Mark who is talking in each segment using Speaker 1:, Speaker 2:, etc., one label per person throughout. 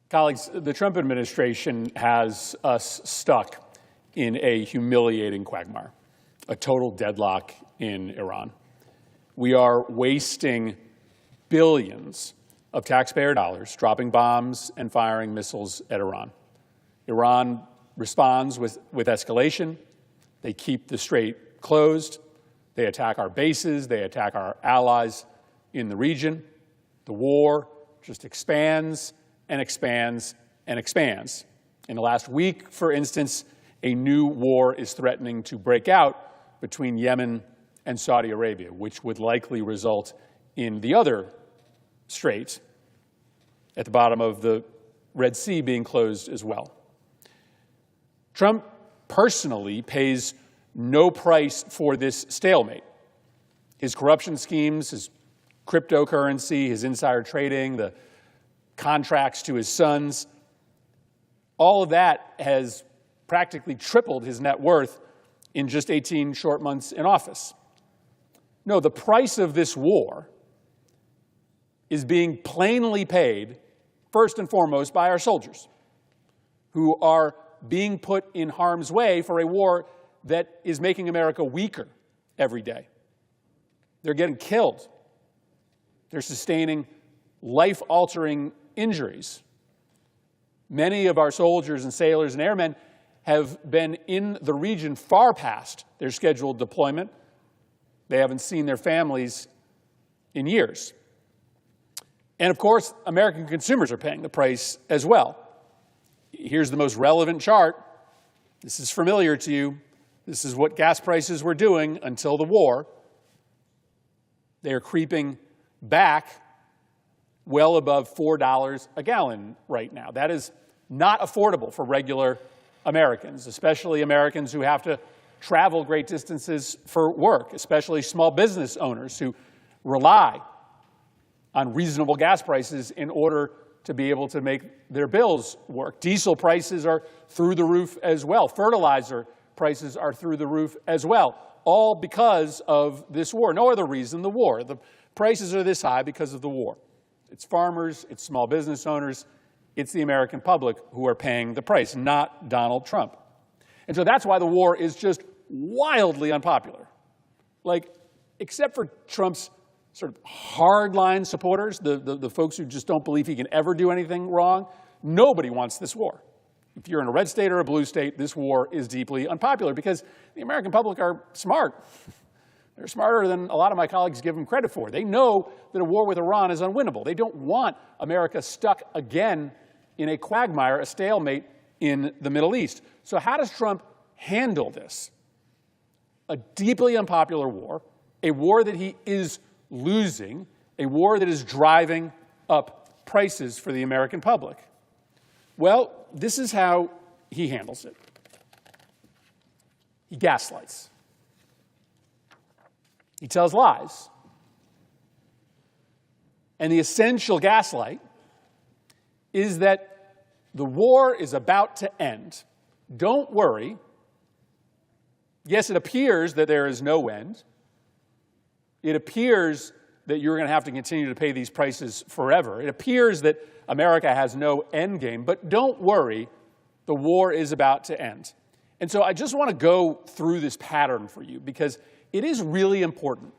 Speaker 1: Colleagues, the Trump administration has us stuck in a humiliating quagmire, a total deadlock in Iran. We are wasting billions of taxpayer dollars dropping bombs and firing missiles at Iran. Iran responds with escalation. They keep the strait closed. They attack our bases. They attack our allies in the region. The war just expands and expands and expands. In the last week, for instance, a new war is threatening to break out between Yemen and Saudi Arabia, which would likely result in the other strait at the bottom of the Red Sea being closed as well. Trump personally pays no price for this stalemate. His corruption schemes, his cryptocurrency, his insider trading, the contracts to his sons, all of that has practically tripled his net worth in just 18 short months in office. No, the price of this war is being plainly paid, first and foremost, by our soldiers, who are being put in harm's way for a war that is making America weaker every day. They're getting killed. They're sustaining life-altering injuries. Many of our soldiers and sailors and airmen have been in the region far past their scheduled deployment. They haven't seen their families in years. And of course, American consumers are paying the price as well. Here's the most relevant chart. This is familiar to you. This is what gas prices were doing until the war. They are creeping back well above $4 a gallon right now. That is not affordable for regular Americans, especially Americans who have to travel great distances for work, especially small business owners who rely on reasonable gas prices in order to be able to make their bills work. Diesel prices are through the roof as well. Fertilizer prices are through the roof as well, all because of this war. No other reason, the war. The prices are this high because of the war. It's farmers, it's small business owners, it's the American public who are paying the price, not Donald Trump. And so that's why the war is just wildly unpopular. Like, except for Trump's sort of hardline supporters, the folks who just don't believe he can ever do anything wrong, nobody wants this war. If you're in a red state or a blue state, this war is deeply unpopular because the American public are smart. They're smarter than a lot of my colleagues give them credit for. They know that a war with Iran is unwinnable. They don't want America stuck again in a quagmire, a stalemate in the Middle East. So how does Trump handle this? A deeply unpopular war, a war that he is losing, a war that is driving up prices for the American public. Well, this is how he handles it. He gaslights. He tells lies. And the essential gaslight is that the war is about to end. Don't worry. Yes, it appears that there is no end. It appears that you're going to have to continue to pay these prices forever. It appears that America has no end game. But don't worry, the war is about to end. And so I just want to go through this pattern for you because it is really important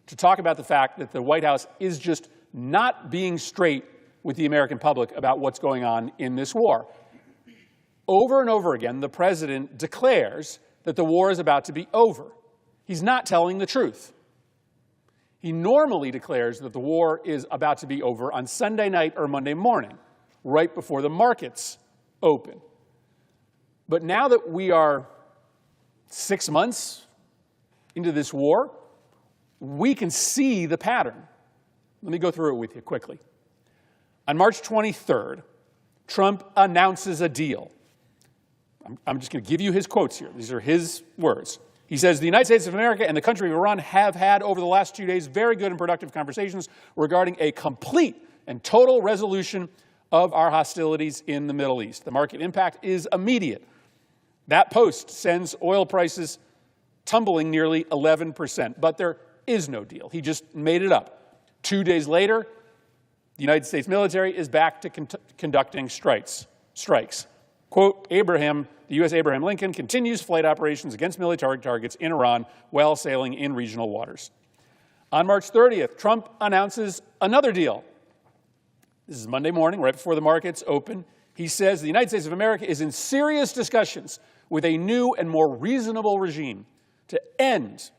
Speaker 1: to talk about the fact that the White House is just not being straight with the American public about what's going on in this war. Over and over again, the president declares that the war is about to be over. He's not telling the truth. He normally declares that the war is about to be over on Sunday night or Monday morning, right before the markets open. But now that we are 6 months into this war, we can see the pattern. Let me go through it with you quickly. On March 23rd, Trump announces a deal. I'm just going to give you his quotes here. These are his words. He says, the United States of America and the country of Iran have had over the last 2 days very good and productive conversations regarding a complete and total resolution of our hostilities in the Middle East. The market impact is immediate. That post sends oil prices tumbling nearly 11%, but there is no deal. He just made it up. 2 days later, The United States military is back to conducting strikes. Quote, the U.S. Abraham Lincoln continues flight operations against military targets in Iran while sailing in regional waters. On March 30th, Trump announces another deal. This is Monday morning, right before the markets open. He says the United States of America is in serious discussions with a new and more reasonable regime to end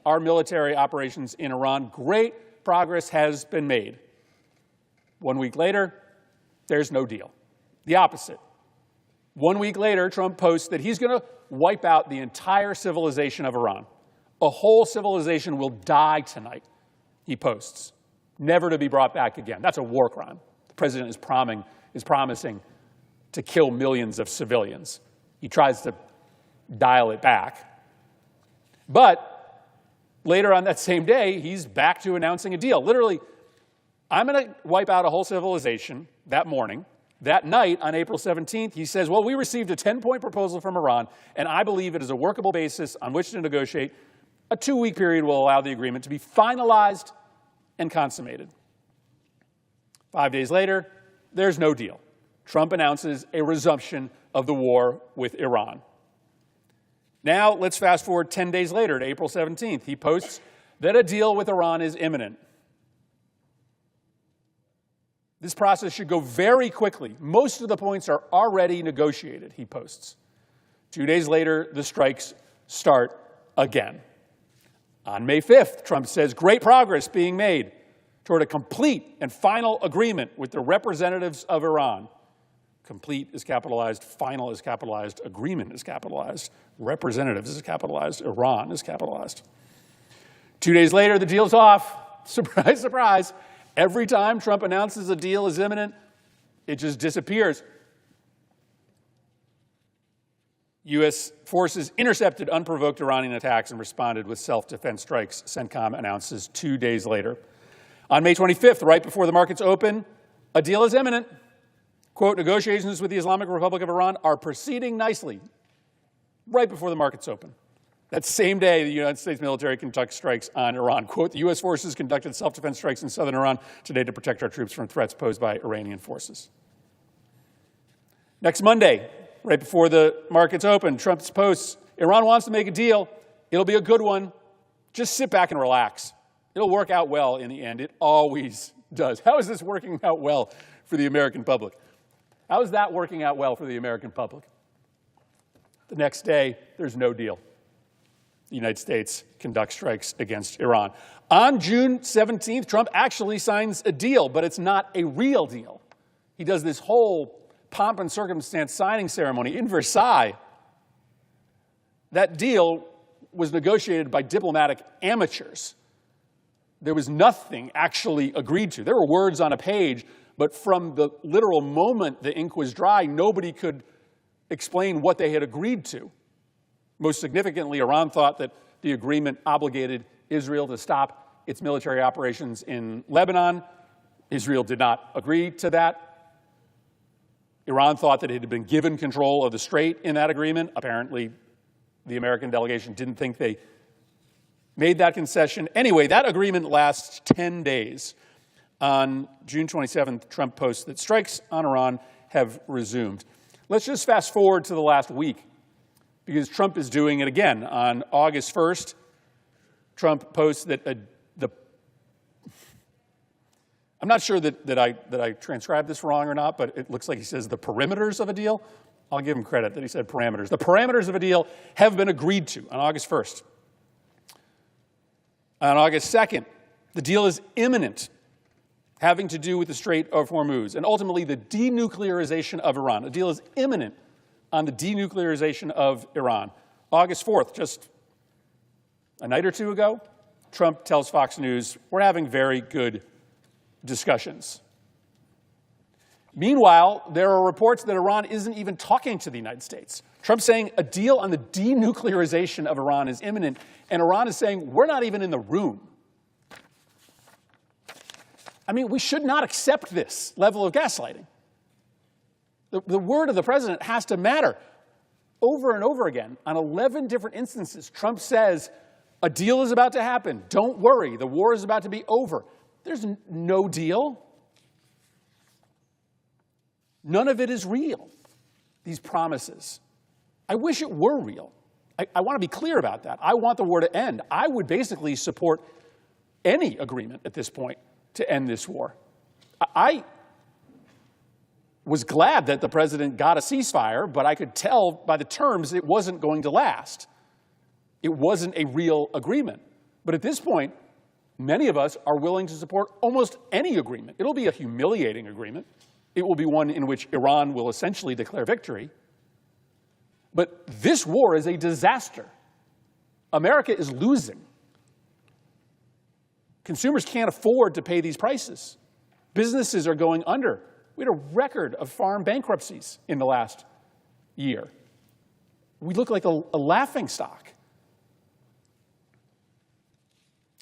Speaker 1: our military operations in Iran. Great progress has been made. 1 week later, there's no deal. The opposite. 1 week later, Trump posts that he's going to wipe out the entire civilization of Iran. A whole civilization will die tonight, he posts, never to be brought back again. That's a war crime. The president is promising to kill millions of civilians. He tries to dial it back. But later on that same day, he's back to announcing a deal. Literally, I'm going to wipe out a whole civilization that morning. That night, on April 17th, he says, well, we received a 10-point proposal from Iran, and I believe it is a workable basis on which to negotiate. A 2-week period will allow the agreement to be finalized and consummated. 5 days later, there's no deal. Trump announces a resumption of the war with Iran. Now, let's fast forward 10 days later to April 17th. He posts that a deal with Iran is imminent. This process should go very quickly. Most of the points are already negotiated, he posts. 2 days later, the strikes start again. On May 5th, Trump says, great progress being made toward a complete and final agreement with the representatives of Iran. Complete is capitalized, final is capitalized, agreement is capitalized, representatives is capitalized, Iran is capitalized. 2 days later, the deal's off. Surprise, surprise. Every time Trump announces a deal is imminent, it just disappears. U.S. forces intercepted unprovoked Iranian attacks and responded with self-defense strikes, CENTCOM announces 2 days later. On May 25th, right before the markets open, a deal is imminent. Quote, negotiations with the Islamic Republic of Iran are proceeding nicely, right before the markets open. That same day, the United States military conducts strikes on Iran. Quote, the U.S. forces conducted self-defense strikes in southern Iran today to protect our troops from threats posed by Iranian forces. Next Monday, right before the markets open, Trump posts, Iran wants to make a deal. It'll be a good one. Just sit back and relax. It'll work out well in the end. It always does. How is this working out well for the American public? How is that working out well for the American public? The next day, there's no deal. The United States conducts strikes against Iran. On June 17th, Trump actually signs a deal, but it's not a real deal. He does this whole pomp and circumstance signing ceremony in Versailles. That deal was negotiated by diplomatic amateurs. There was nothing actually agreed to. There were words on a page, but from the literal moment the ink was dry, nobody could explain what they had agreed to. Most significantly, Iran thought that the agreement obligated Israel to stop its military operations in Lebanon. Israel did not agree to that. Iran thought that it had been given control of the strait in that agreement. Apparently, the American delegation didn't think they made that concession. Anyway, that agreement lasts 10 days. On June 27th, Trump posts that strikes on Iran have resumed. Let's just fast forward to the last week, because Trump is doing it again. On August 1st, Trump posts that I'm not sure that I transcribed this wrong or not, but it looks like he says the perimeters of a deal. I'll give him credit that he said parameters. The parameters of a deal have been agreed to on August 1st. On August 2nd, the deal is imminent, having to do with the Strait of Hormuz and ultimately the denuclearization of Iran. The deal is imminent on the denuclearization of Iran. August 4th, just a night or two ago, Trump tells Fox News, we're having very good discussions. Meanwhile, there are reports that Iran isn't even talking to the United States. Trump's saying a deal on the denuclearization of Iran is imminent, and Iran is saying, we're not even in the room. I mean, we should not accept this level of gaslighting. The word of the president has to matter. Over and over again, on 11 different instances, Trump says, a deal is about to happen. Don't worry, the war is about to be over. There's no deal. None of it is real, these promises. I wish it were real. I want to be clear about that. I want the war to end. I would basically support any agreement at this point to end this war. I was glad that the president got a ceasefire, but I could tell by the terms it wasn't going to last. It wasn't a real agreement. But at this point, many of us are willing to support almost any agreement. It'll be a humiliating agreement. It will be one in which Iran will essentially declare victory. But this war is a disaster. America is losing. Consumers can't afford to pay these prices. Businesses are going under. We had a record of farm bankruptcies in the last year. We look like a laughingstock.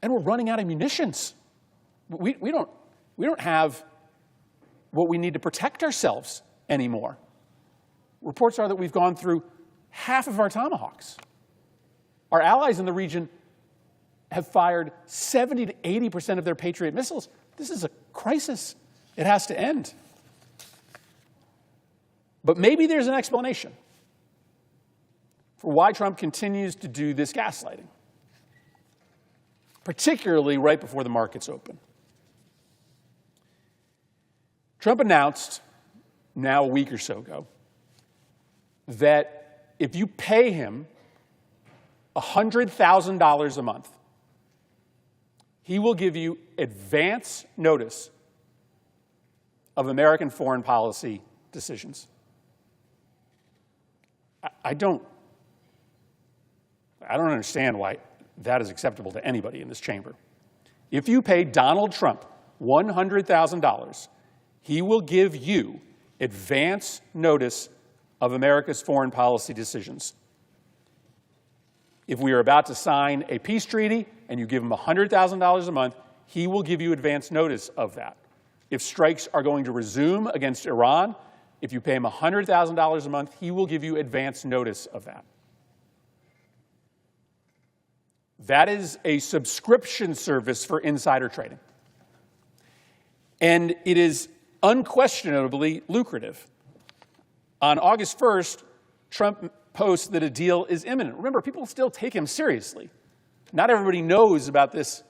Speaker 1: And we're running out of munitions. We don't have what we need to protect ourselves anymore. Reports are that we've gone through half of our Tomahawks. Our allies in the region have fired 70 to 80% of their Patriot missiles. This is a crisis. It has to end. But maybe there's an explanation for why Trump continues to do this gaslighting, particularly right before the markets open. Trump announced, now a week or so ago, that if you pay him $100,000 a month, he will give you advance notice of American foreign policy decisions. I don't understand why that is acceptable to anybody in this chamber. If you pay Donald Trump $100,000, he will give you advance notice of America's foreign policy decisions. If we are about to sign a peace treaty and you give him $100,000 a month, he will give you advance notice of that. If strikes are going to resume against Iran, if you pay him $100,000 a month, he will give you advance notice of that. That is a subscription service for insider trading. And it is unquestionably lucrative. On August 1st, Trump posts that a deal is imminent. Remember, people still take him seriously. Not everybody knows about this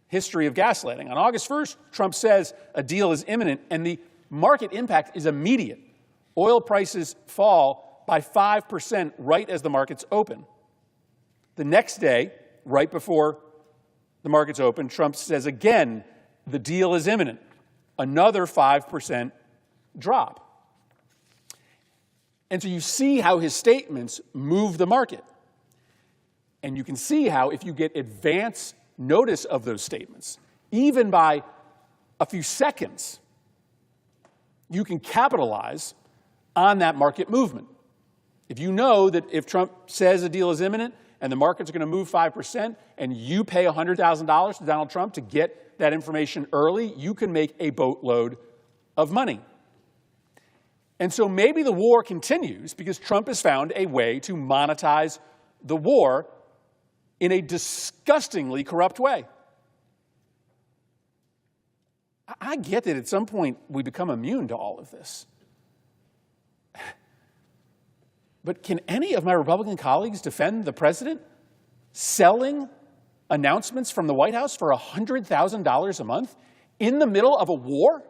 Speaker 1: history of gaslighting. On August 1st, Trump says a deal is imminent, and the market impact is immediate. Oil prices fall by 5% right as the markets open. The next day, right before the markets open, Trump says again, the deal is imminent. Another 5% drop. And so you see how his statements move the market. And you can see how if you get advance notice of those statements, even by a few seconds, you can capitalize on that market movement. If you know that if Trump says a deal is imminent and the markets are going to move 5%, and you pay $100,000 to Donald Trump to get that information early, you can make a boatload of money. And so maybe the war continues because Trump has found a way to monetize the war in a disgustingly corrupt way. I get that at some point we become immune to all of this. But can any of my Republican colleagues defend the president selling announcements from the White House for $100,000 a month in the middle of a war?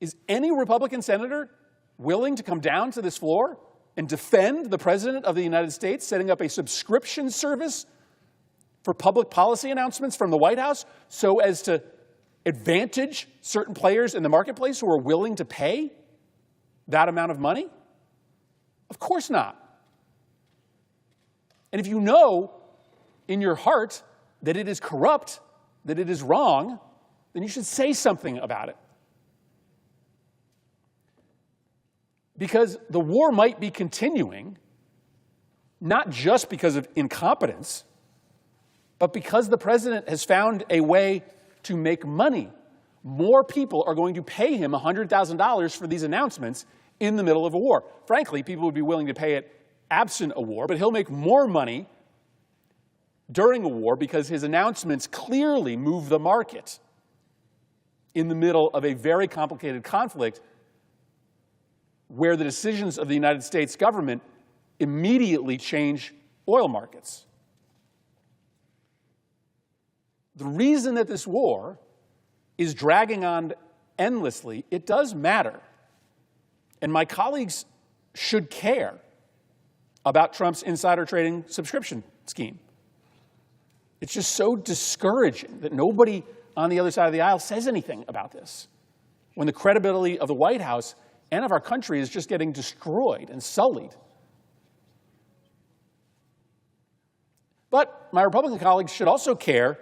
Speaker 1: Is any Republican senator willing to come down to this floor and defend the President of the United States setting up a subscription service for public policy announcements from the White House so as to advantage certain players in the marketplace who are willing to pay that amount of money? Of course not. And if you know in your heart that it is corrupt, that it is wrong, then you should say something about it. Because the war might be continuing, not just because of incompetence, but because the president has found a way to make money. More people are going to pay him $100,000 for these announcements in the middle of a war. Frankly, people would be willing to pay it absent a war, but he'll make more money during a war because his announcements clearly move the market. in the middle of a very complicated conflict where the decisions of the United States government immediately change oil markets. The reason that this war is dragging on endlessly, it does matter. And my colleagues should care about Trump's insider trading subscription scheme. It's just so discouraging that nobody on the other side of the aisle says anything about this, when the credibility of the White House and of our country is just getting destroyed and sullied. But my Republican colleagues should also care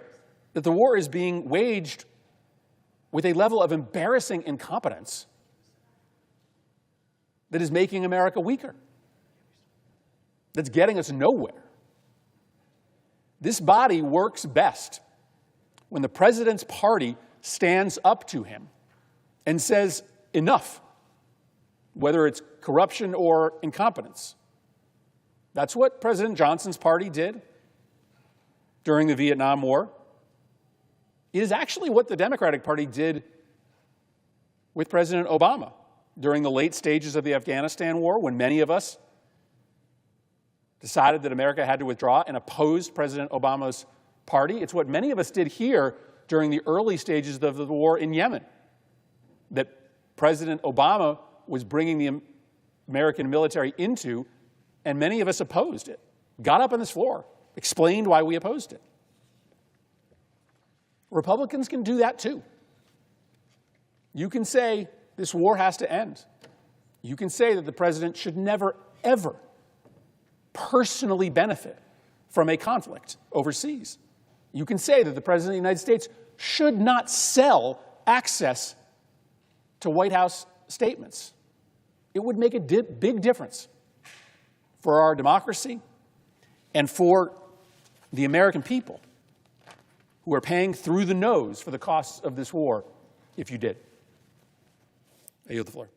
Speaker 1: that the war is being waged with a level of embarrassing incompetence that is making America weaker, that's getting us nowhere. This body works best when the president's party stands up to him and says, enough, whether it's corruption or incompetence. That's what President Johnson's party did during the Vietnam War. It is actually what the Democratic Party did with President Obama during the late stages of the Afghanistan war, when many of us decided that America had to withdraw and opposed President Obama's party. It's what many of us did here during the early stages of the war in Yemen, that President Obama was bringing the American military into, and many of us opposed it, got up on this floor, explained why we opposed it. Republicans can do that too. You can say this war has to end. You can say that the president should never, ever personally benefit from a conflict overseas. You can say that the President of the United States should not sell access to White House statements. It would make a big difference for our democracy and for the American people who are paying through the nose for the costs of this war if you did. I yield the floor.